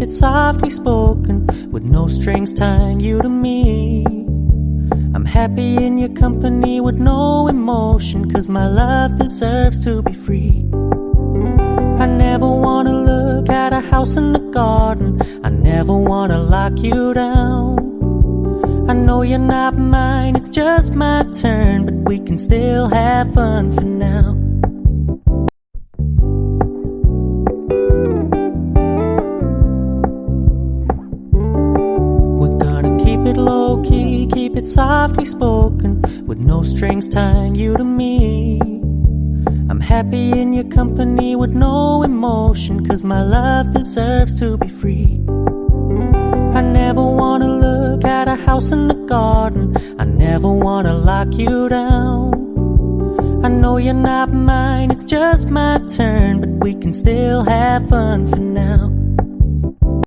it softly spoken, with no strings tying you to me. I'm happy in your company with no emotion, 'cause my love deserves to be free. I never wanna look at a house in the garden, I never wanna lock you down. I know you're not mine, it's just my turn, but we can still have fun for now. We're gonna keep it low-key, keep it softly spoken, with no strings tying you to me. I'm happy in your company with no emotion, 'cause my love deserves to be free. I never wanna look at a house in the garden, I never wanna lock you down. I know you're not mine, it's just my turn, but we can still have fun for now.